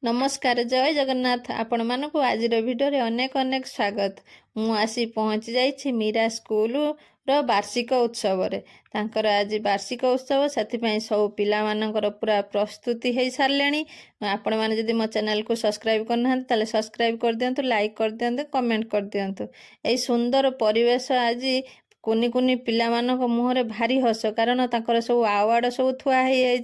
नमस्कार जय जगन्नाथ आपण मानक आज भिडियो अनेक अनेक स्वागत। मु आसी पहुँची जाइछि मीरा स्कूल रो वार्षिक उत्सव रे तांकर आज वार्षिक उत्सव से सब पिला मानकर पूरा प्रस्तुति हो सारे। आपण मैंने जदि मो चैनल को सब्सक्राइब करना ताले सब्सक्राइब कर दियंतु, लाइक कर दियंतु, कमेंट कर दियंतु। ए सुंदर परिवेश आज कुनी कुनी पिला मानक मुहरे भारी हस कारण तांकर सब आवार्ड सब थुआ है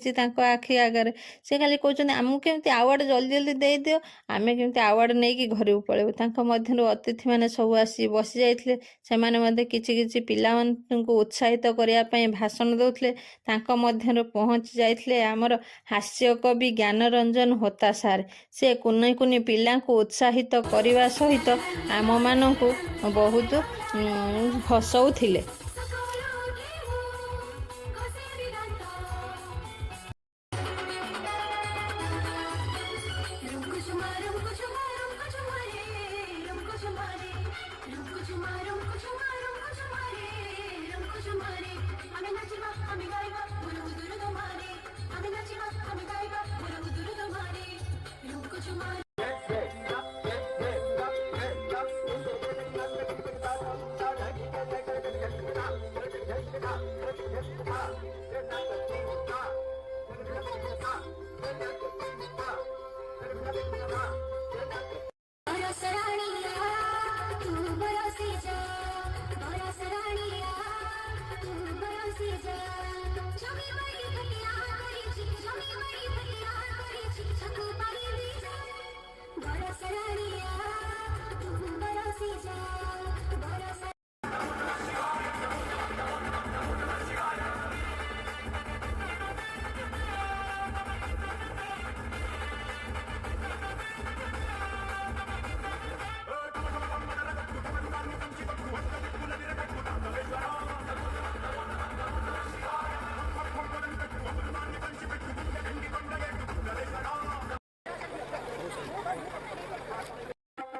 आखि आगे से खाली कहते आमको केमती आवार्ड जल्दी जल्दी दे दियो आमे केमती आवार्ड नहीं कि घर को पळेबु। तांको मध्यरु अतिथि माने सब आसी बसी जाइथिले सेमाने मध्ये किछि किछि पिला मानकु उत्साहित करिया पई भाषण दउथिले। तांको मध्यरु पहुंची जाइथिले हमर हास्य कवि ज्ञान रंजन होता सार। से कुनी कुनी पिला को उत्साहित करने सहित आम मानकु बहुत हसौथिले।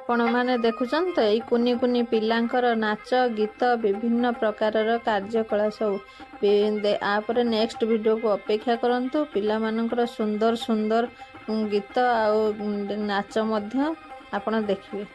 आपण मैंने देखुचन तो यही कुनी कुनी पिलांकर नाच गीत विभिन्न प्रकार कार्यकला सब आपरे नेक्स्ट वीडियो को अपेक्षा करंतु। पिला मानकर सुंदर सुंदर गीत आ नाच मध्य आपण देखिए।